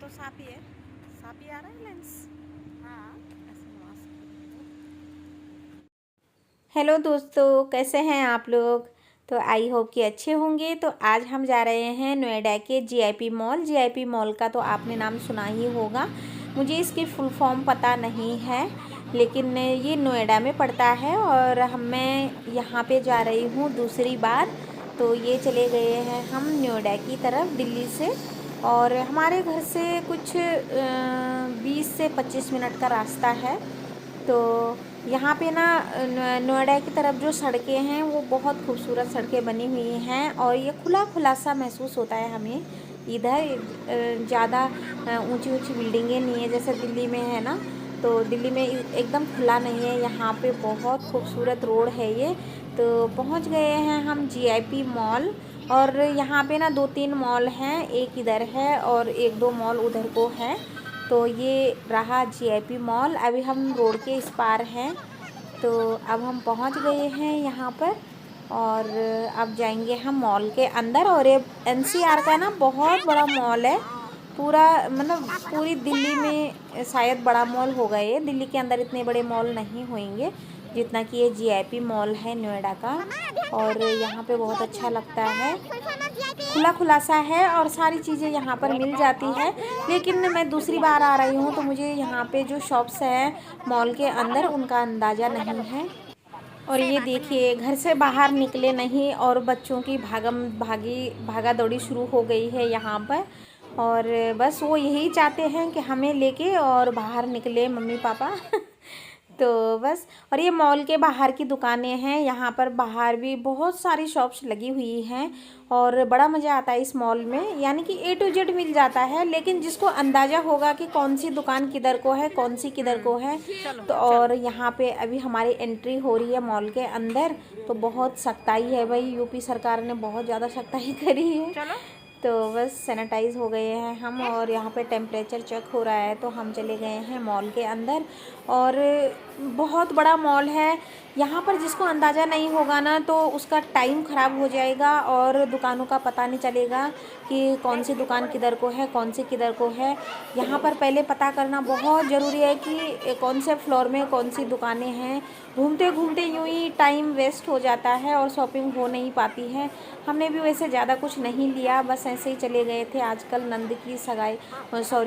तो साफ ही है, साफ ही आ रहा है लेंस। हाँ। ऐसे मास्क। हेलो दोस्तों, कैसे हैं आप लोग। तो आई होप कि अच्छे होंगे। तो आज हम जा रहे हैं नोएडा के जीआईपी मॉल। जीआईपी मॉल का तो आपने नाम सुना ही होगा। मुझे इसकी फुल फॉर्म पता नहीं है, लेकिन ये नोएडा में पड़ता है और मैं यहाँ पे जा रही हूँ दूसरी बार। तो ये चले गए हैं हम नोएडा की तरफ दिल्ली से, और हमारे घर से कुछ 20 से 25 मिनट का रास्ता है। तो यहाँ पे ना नोएडा की तरफ जो सड़कें हैं वो बहुत खूबसूरत सड़कें बनी हुई हैं, और ये खुला खुला सा महसूस होता है हमें। इधर ज़्यादा ऊंची ऊंची बिल्डिंगें नहीं है जैसे दिल्ली में है ना। तो दिल्ली में एकदम खुला नहीं है, यहाँ पे बहुत खूबसूरत रोड है ये। तो पहुँच गए हैं हम जीआईपी मॉल, और यहाँ पे ना 2-3 मॉल हैं, एक इधर है और 1-2 मॉल उधर को है। तो ये रहा जीआईपी मॉल। अभी हम रोड के इस पार हैं, तो अब हम पहुंच गए हैं यहाँ पर, और अब जाएंगे हम मॉल के अंदर। और ये एनसीआर का ना बहुत बड़ा मॉल है, पूरा मतलब पूरी दिल्ली में शायद बड़ा मॉल होगा ये। दिल्ली के अंदर इतने बड़े मॉल नहीं होंगे जितना कि ये जीआईपी मॉल है नोएडा का। और यहाँ पे बहुत अच्छा लगता है, खुला खुला सा है और सारी चीज़ें यहाँ पर मिल जाती है। लेकिन मैं दूसरी बार आ रही हूँ तो मुझे यहाँ पे जो शॉप्स हैं मॉल के अंदर उनका अंदाज़ा नहीं है। और ये देखिए, घर से बाहर निकले नहीं और बच्चों की भागा दौड़ी शुरू हो गई है यहाँ पर। और बस वो यही चाहते हैं कि हमें लेके और बाहर निकले मम्मी पापा तो बस। और ये मॉल के बाहर की दुकानें हैं, यहाँ पर बाहर भी बहुत सारी शॉप्स लगी हुई हैं, और बड़ा मज़ा आता है इस मॉल में। यानी कि A to Z मिल जाता है, लेकिन जिसको अंदाज़ा होगा कि कौन सी दुकान किधर को है, कौन सी किधर को है। तो और यहाँ पे अभी हमारी एंट्री हो रही है मॉल के अंदर। तो बहुत सख्ताई है भाई, यूपी सरकार ने बहुत ज़्यादा सख्ताई करी है। तो बस सैनिटाइज़ हो गए हैं हम, और यहाँ पे टेम्परेचर चेक हो रहा है। तो हम चले गए हैं मॉल के अंदर, और बहुत बड़ा मॉल है यहाँ पर। जिसको अंदाज़ा नहीं होगा ना तो उसका टाइम ख़राब हो जाएगा, और दुकानों का पता नहीं चलेगा कि कौन सी दुकान किधर को है, कौन सी किधर को है। यहाँ पर पहले पता करना बहुत ज़रूरी है कि कौन से फ्लोर में कौन सी दुकानें हैं। घूमते घूमते यूँ ही टाइम वेस्ट हो जाता है और शॉपिंग हो नहीं पाती है। हमने भी वैसे ज़्यादा कुछ नहीं लिया, बस ऐसे ही चले गए थे। आजकल नंद की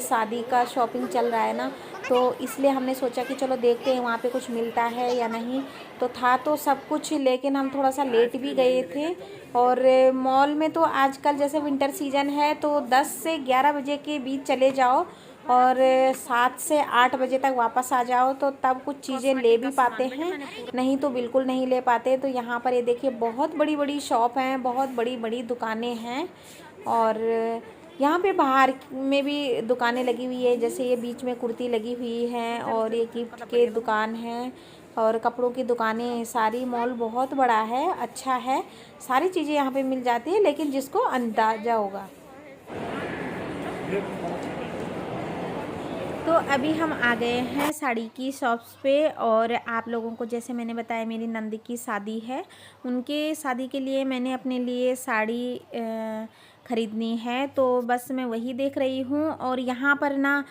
शादी का शॉपिंग चल रहा है ना, तो इसलिए हमने सोचा कि चलो देखते हैं वहाँ पे कुछ मिलता है या नहीं। तो था तो सब कुछ, लेकिन हम थोड़ा सा लेट भी गए थे। और मॉल में तो आजकल जैसे विंटर सीजन है तो 10 से 11 बजे के बीच चले जाओ, और 7 से 8 बजे तक वापस आ जाओ, तो तब कुछ चीज़ें ले भी पाते हैं, नहीं तो बिल्कुल नहीं ले पाते। तो यहाँ पर ये देखिए, बहुत बड़ी बड़ी शॉप हैं, बहुत बड़ी बड़ी दुकानें हैं। और यहाँ पे बाहर में भी दुकानें लगी हुई है, जैसे ये बीच में कुर्ती लगी हुई है, और ये गिफ्ट के दुकान है और कपड़ों की दुकानें। सारी मॉल बहुत बड़ा है, अच्छा है, सारी चीज़ें यहाँ पे मिल जाती है, लेकिन जिसको अंदाज़ा होगा। तो अभी हम आ गए हैं साड़ी की शॉप्स पे, और आप लोगों को जैसे मैंने बताया मेरी नंद की शादी है, उनके शादी के लिए मैंने अपने लिए साड़ी ख़रीदनी है। तो बस मैं वही देख रही हूँ। और यहाँ पर ना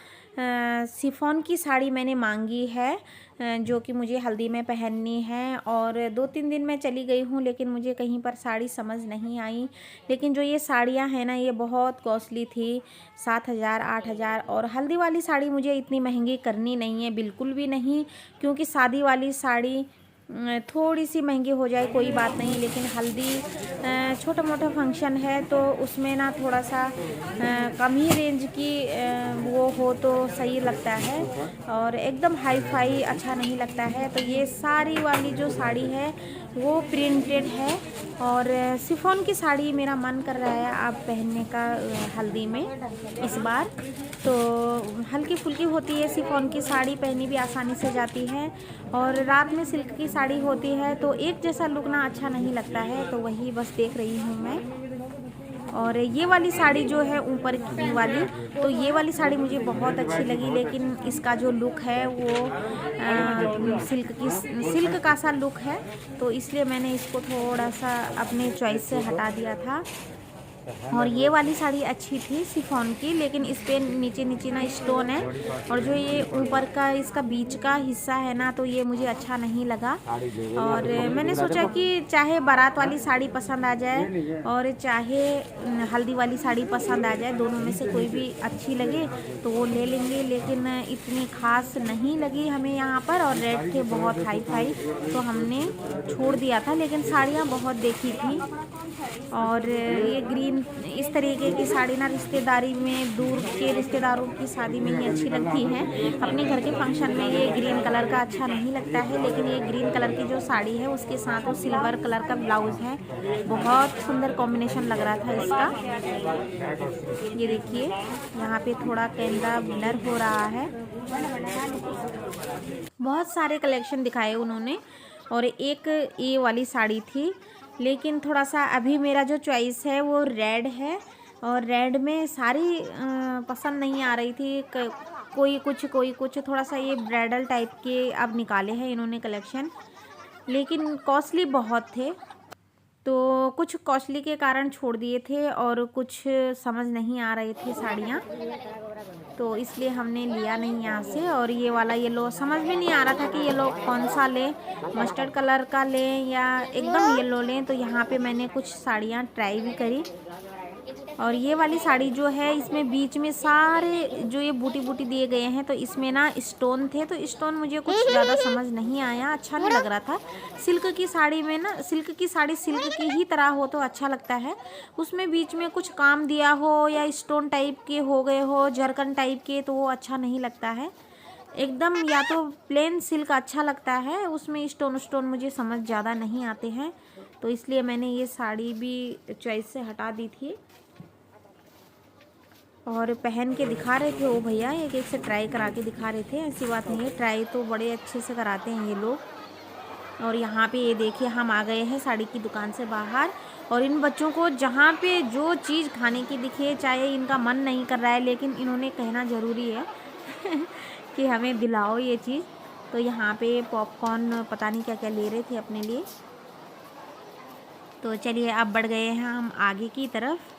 शिफॉन की साड़ी मैंने मांगी है, जो कि मुझे हल्दी में पहननी है। और 2-3 दिन मैं चली गई हूँ, लेकिन मुझे कहीं पर साड़ी समझ नहीं आई। लेकिन जो ये साड़ियाँ हैं ना, ये बहुत कॉस्टली थी, 7,000 8,000। और हल्दी वाली साड़ी मुझे इतनी महंगी करनी नहीं है, बिल्कुल भी नहीं, क्योंकि शादी वाली साड़ी थोड़ी सी महंगी हो जाए कोई बात नहीं, लेकिन हल्दी छोटा मोटा फंक्शन है तो उसमें ना थोड़ा सा कम ही रेंज की वो हो तो सही लगता है, और एकदम हाई फाई अच्छा नहीं लगता है। तो ये साड़ी वाली जो साड़ी है वो प्रिंटेड है, और शिफॉन की साड़ी मेरा मन कर रहा है आप पहनने का हल्दी में इस बार। तो हल्की फुल्की होती है शिफॉन की साड़ी, पहनी भी आसानी से जाती है। और रात में सिल्क की साड़ी होती है तो एक जैसा लुक ना अच्छा नहीं लगता है, तो वही बस देख रही हूँ मैं। और ये वाली साड़ी जो है ऊपर की वाली, तो ये वाली साड़ी मुझे बहुत अच्छी लगी, लेकिन इसका जो लुक है वो सिल्क का सा लुक है, तो इसलिए मैंने इसको थोड़ा सा अपने चॉइस से हटा दिया था। और ये वाली साड़ी अच्छी थी शिफॉन की, लेकिन इस पे नीचे नीचे ना स्टोन है, और जो ये ऊपर का इसका बीच का हिस्सा है ना, तो ये मुझे अच्छा नहीं लगा। और मैंने सोचा कि चाहे बारात वाली साड़ी पसंद आ जाए और चाहे हल्दी वाली साड़ी पसंद आ जाए, दोनों में से कोई भी अच्छी लगे तो वो ले लेंगे, लेकिन इतनी खास नहीं लगी हमें यहाँ पर, और रेट थे बहुत हाई फाई, तो हमने छोड़ दिया था। लेकिन साड़ियाँ बहुत देखी थी, और ये ग्रीन इस तरीके की साड़ी ना रिश्तेदारी में, दूर के रिश्तेदारों की शादी में ही अच्छी लगती है। अपने घर के फंक्शन में ये ग्रीन कलर का अच्छा नहीं लगता है, लेकिन ये ग्रीन कलर की जो साड़ी है उसके साथ वो सिल्वर कलर का ब्लाउज है, बहुत सुंदर कॉम्बिनेशन लग रहा था इसका। ये देखिए यहाँ पे थोड़ा कैमरा ब्लर हो रहा है। बहुत सारे कलेक्शन दिखाए उन्होंने, और एक ये वाली साड़ी थी, लेकिन थोड़ा सा अभी मेरा जो चॉइस है वो रेड है, और रेड में सारी पसंद नहीं आ रही थी, कोई कुछ थोड़ा सा ये ब्राइडल टाइप के अब निकाले हैं इन्होंने कलेक्शन, लेकिन कॉस्टली बहुत थे, तो कुछ कॉस्टली के कारण छोड़ दिए थे, और कुछ समझ नहीं आ रहे थे साड़ियाँ, तो इसलिए हमने लिया नहीं यहाँ से। और ये वाला येलो समझ में नहीं आ रहा था कि येलो कौन सा लें, मस्टर्ड कलर का लें या एकदम येलो लें, तो यहाँ पे मैंने कुछ साड़ियाँ ट्राई भी करी। और ये वाली साड़ी जो है इसमें बीच में सारे जो ये बूटी बूटी दिए गए हैं, तो इसमें ना स्टोन थे, तो स्टोन मुझे कुछ ज़्यादा समझ नहीं आया, अच्छा नहीं लग रहा था। सिल्क की साड़ी में ना, सिल्क की साड़ी सिल्क की ही तरह हो तो अच्छा लगता है, उसमें बीच में कुछ काम दिया हो या स्टोन टाइप के हो गए हो, झरकन टाइप के, तो वो अच्छा नहीं लगता है एकदम। या तो प्लेन सिल्क अच्छा लगता है, उसमें स्टोन स्टोन मुझे समझ ज़्यादा नहीं आते हैं, तो इसलिए मैंने ये साड़ी भी चॉइस से हटा दी थी। और पहन के दिखा रहे थे वो भैया, एक एक से ट्राई करा के दिखा रहे थे, ऐसी बात नहीं है, ट्राई तो बड़े अच्छे से कराते हैं ये लोग। और यहाँ पे ये देखिए हम आ गए हैं साड़ी की दुकान से बाहर, और इन बच्चों को जहाँ पे जो चीज़ खाने की दिखे, चाहे इनका मन नहीं कर रहा है, लेकिन इन्होंने कहना ज़रूरी है कि हमें दिलाओ ये चीज़। तो यहाँ पे पॉपकॉर्न पता नहीं क्या क्या ले रहे थे अपने लिए। तो चलिए अब बढ़ गए हैं हम आगे की तरफ।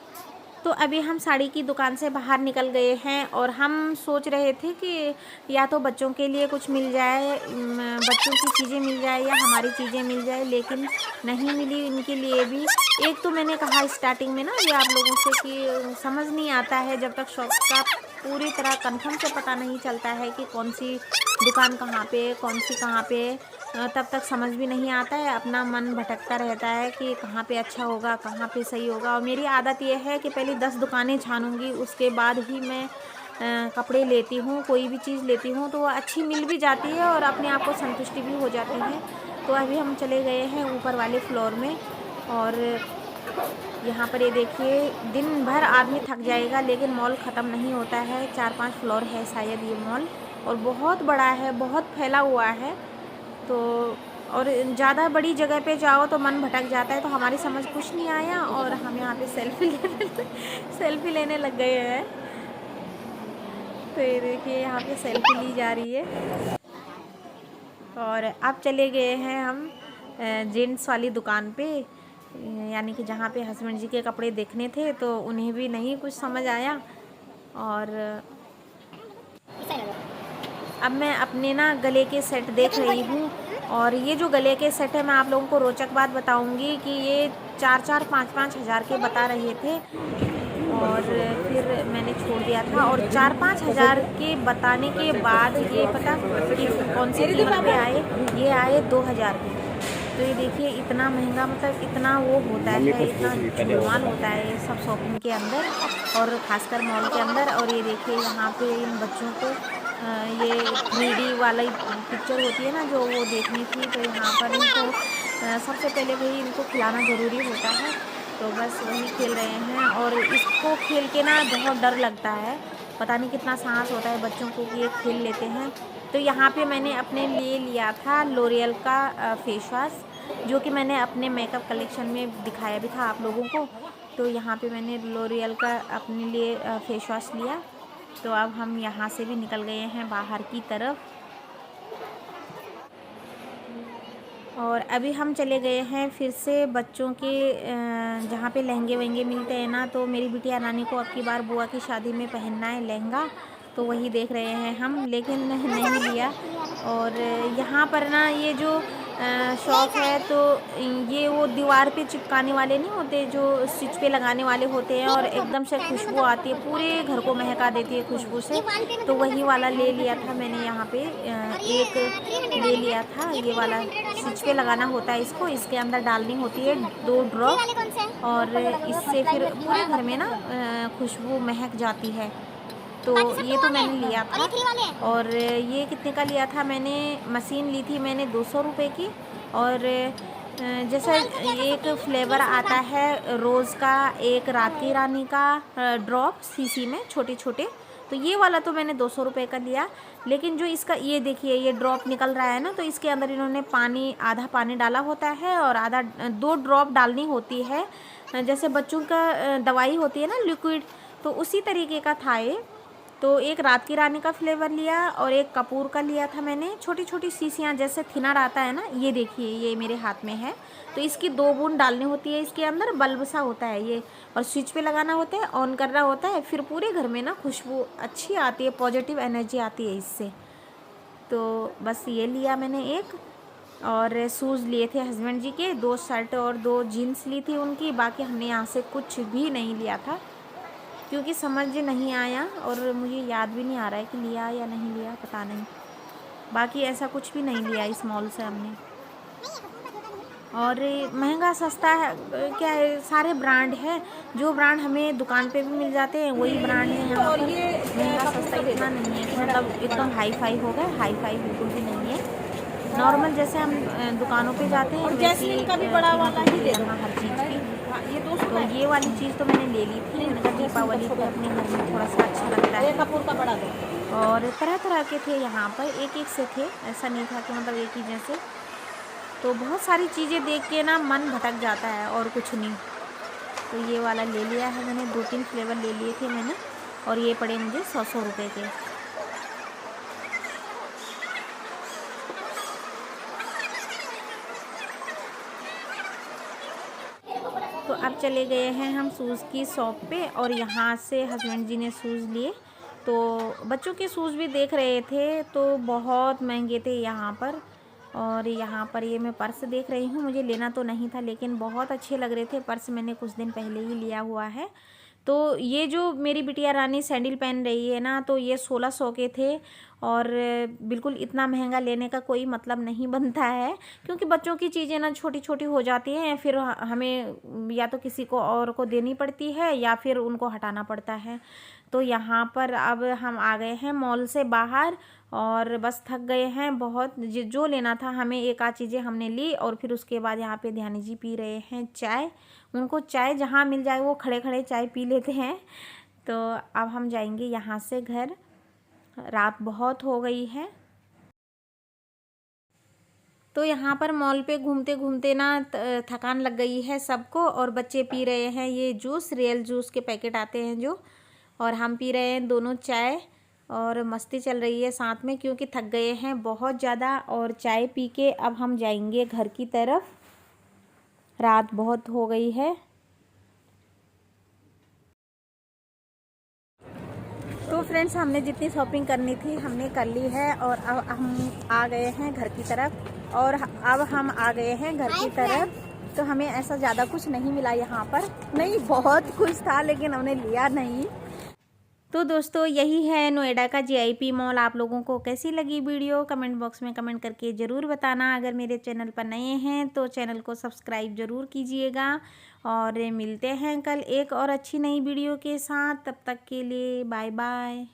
तो अभी हम साड़ी की दुकान से बाहर निकल गए हैं, और हम सोच रहे थे कि या तो बच्चों के लिए कुछ मिल जाए, बच्चों की चीज़ें मिल जाए या हमारी चीज़ें मिल जाए, लेकिन नहीं मिली इनके लिए भी। एक तो मैंने कहा स्टार्टिंग में ना ये आप लोगों से कि समझ नहीं आता है जब तक शॉप का पूरी तरह कंफर्म से पता नहीं चलता है कि कौन सी दुकान कहाँ पे, कौन सी कहाँ पे, तब तक समझ भी नहीं आता है, अपना मन भटकता रहता है कि कहाँ पे अच्छा होगा, कहाँ पे सही होगा। और मेरी आदत ये है कि पहले 10 दुकानें छानूंगी, उसके बाद ही मैं कपड़े लेती हूँ, कोई भी चीज़ लेती हूँ, तो वो अच्छी मिल भी जाती है और अपने आप को संतुष्टि भी हो जाती है। तो अभी हम चले गए हैं ऊपर वाले फ्लोर में, और यहाँ पर ये देखिए दिन भर आदमी थक जाएगा, लेकिन मॉल ख़त्म नहीं होता है, 4-5 फ्लोर है शायद ये मॉल, और बहुत बड़ा है, बहुत फैला हुआ है। तो और ज़्यादा बड़ी जगह पे जाओ तो मन भटक जाता है, तो हमारी समझ कुछ नहीं आया, और हम यहाँ पे सेल्फी लेने लग गए हैं। तो ये देखिए यहाँ पे सेल्फी ली जा रही है। और अब चले गए हैं हम जेंट्स वाली दुकान पे, यानी कि जहाँ पे हस्बैंड जी के कपड़े देखने थे, तो उन्हें भी नहीं कुछ समझ आया। और अब मैं अपने ना गले के सेट देख रही हूँ, और ये जो गले के सेट है मैं आप लोगों को रोचक बात बताऊंगी कि ये 4-4, 5-5 हज़ार के बता रहे थे, और फिर मैंने छोड़ दिया था। और 4-5 हज़ार के बताने के बाद ये पता कि कौन सी कीमत पे आए, ये आए 2,000 के। तो ये देखिए इतना महंगा, मतलब इतना वो होता है, इतना झुलवान होता है ये सब शॉपिंग के अंदर, और ख़ासकर मॉल के अंदर। और ये देखिए यहाँ पे इन बच्चों को ये 3D वाला पिक्चर होती है ना जो, वो देखनी थी, तो यहाँ पर इनको सबसे पहले वही इनको खिलाना ज़रूरी होता है, तो बस वही खेल रहे हैं। और इसको खेल के ना बहुत डर लगता है, पता नहीं कितना साहस होता है बच्चों को कि ये खेल लेते हैं। तो यहाँ पे मैंने अपने लिए लिया था लोरियल का फेस वाश, जो कि मैंने अपने मेकअप कलेक्शन में दिखाया भी था आप लोगों को। तो यहाँ पे मैंने लोरियल का अपने लिए फेस वाश लिया। तो अब हम यहाँ से भी निकल गए हैं बाहर की तरफ। और अभी हम चले गए हैं फिर से बच्चों के जहाँ पे लहंगे वहंगे मिलते हैं ना, तो मेरी बिटिया रानी को अब की बार बुआ की शादी में पहनना है लहंगा, तो वही देख रहे हैं हम, लेकिन नहीं लिया। और यहाँ पर ना ये जो शॉप है, तो ये वो दीवार पे चिपकाने वाले नहीं होते, जो स्टिच पे लगाने वाले होते हैं, और एकदम से खुशबू आती है, पूरे घर को महका देती है खुशबू से। तो वही वाला ले लिया था मैंने यहाँ पे, एक ले लिया था ये वाला। स्टिच पे लगाना होता है इसको, इसके अंदर डालनी होती है 2 ड्रॉप, और इससे फिर पूरे घर में ना खुशबू महक जाती है। तो ये तो मैंने लिया था। और ये कितने का लिया था मैंने, मशीन ली थी मैंने 200 रुपये की। और जैसा एक फ्लेवर आता है रोज़ का, एक रात की रानी का ड्रॉप सीसी में छोटे छोटे, तो ये वाला तो मैंने 200 रुपये का लिया। लेकिन जो इसका ये देखिए ये ड्रॉप निकल रहा है ना, तो इसके अंदर इन्होंने पानी, आधा पानी डाला होता है और आधा 2 ड्रॉप डालनी होती है, जैसे बच्चों का दवाई होती है ना लिक्विड, तो उसी तरीके का था ये। तो एक रात की रानी का फ्लेवर लिया और एक कपूर का लिया था मैंने। छोटी छोटी शीशियाँ जैसे थिनर आता है ना, ये देखिए ये मेरे हाथ में है, तो इसकी 2 बूंद डालनी होती है इसके अंदर, बल्ब सा होता है ये, और स्विच पे लगाना होता है, ऑन करना होता है, फिर पूरे घर में ना खुशबू अच्छी आती है, पॉजिटिव एनर्जी आती है इससे। तो बस ये लिया मैंने एक। और शूज़ लिए थे हस्बैंड जी के, 2 शर्ट और 2 जीन्स ली थी उनकी। बाकी हमने यहाँ से कुछ भी नहीं लिया था, क्योंकि समझ नहीं आया और मुझे याद भी नहीं आ रहा है कि लिया या नहीं लिया, पता नहीं। बाकी ऐसा कुछ भी नहीं लिया इस मॉल से हमने। और महंगा सस्ता है क्या है, सारे ब्रांड है, जो ब्रांड हमें दुकान पे भी मिल जाते हैं वही ब्रांड है यहाँ पर। महंगा सस्ता इतना नहीं है कि मतलब एकदम हाई फाई हो गए, हाई फाई बिल्कुल भी नहीं है। नॉर्मल जैसे हम दुकानों पे जाते हैं वैसे का भी बड़ा वाला ही दे यहाँ हर चीज़ की। तो ये वाली चीज़ तो मैंने ले ली थी, मैंने कहा दीपावली पे अपने घर में थोड़ा सा अच्छा लगता है। कपूर का बड़ा दो। और तरह तरह के थे यहाँ पर, एक एक से थे, ऐसा नहीं था कि मतलब एक ही जैसे। तो बहुत सारी चीज़ें देख के ना मन भटक जाता है और कुछ नहीं। तो ये वाला ले लिया है मैंने, 2-3 फ्लेवर ले लिए थे मैंने, और ये पड़े मुझे 100 रुपये के। तो अब चले गए हैं हम शूज़ की शॉप पे, और यहाँ से हस्बैंड जी ने शूज़ लिए। तो बच्चों के शूज़ भी देख रहे थे, तो बहुत महंगे थे यहाँ पर। और यहाँ पर ये मैं पर्स देख रही हूँ, मुझे लेना तो नहीं था लेकिन बहुत अच्छे लग रहे थे पर्स, मैंने कुछ दिन पहले ही लिया हुआ है। तो ये जो मेरी बिटिया रानी सैंडल पहन रही है ना, तो ये 1600 के थे। और बिल्कुल इतना महंगा लेने का कोई मतलब नहीं बनता है, क्योंकि बच्चों की चीज़ें ना छोटी छोटी हो जाती हैं, फिर हमें या तो किसी को और को देनी पड़ती है या फिर उनको हटाना पड़ता है। तो यहाँ पर अब हम आ गए हैं मॉल से बाहर, और बस थक गए हैं बहुत। जो लेना था हमें, एक आध चीज़ें हमने ली, और फिर उसके बाद यहाँ पे ध्यानी जी पी रहे हैं चाय। उनको चाय जहाँ मिल जाए वो खड़े खड़े चाय पी लेते हैं। तो अब हम जाएंगे यहाँ से घर, रात बहुत हो गई है। तो यहाँ पर मॉल पे घूमते घूमते ना थकान लग गई है सबको, और बच्चे पी रहे हैं ये जूस, रियल जूस के पैकेट आते हैं जो, और हम पी रहे हैं दोनों चाय, और मस्ती चल रही है साथ में, क्योंकि थक गए हैं बहुत ज़्यादा। और चाय पी के अब हम जाएंगे घर की तरफ, रात बहुत हो गई है। तो फ्रेंड्स, हमने जितनी शॉपिंग करनी थी हमने कर ली है, और अब हम आ गए हैं घर की तरफ। और अब हम आ गए हैं घर की तरफ, तो हमें ऐसा ज़्यादा कुछ नहीं मिला यहाँ पर, नहीं बहुत कुछ था लेकिन हमने लिया नहीं। तो दोस्तों, यही है नोएडा का जीआईपी मॉल। आप लोगों को कैसी लगी वीडियो कमेंट बॉक्स में कमेंट करके ज़रूर बताना। अगर मेरे चैनल पर नए हैं तो चैनल को सब्सक्राइब ज़रूर कीजिएगा, और मिलते हैं कल एक और अच्छी नई वीडियो के साथ। तब तक के लिए बाय बाय।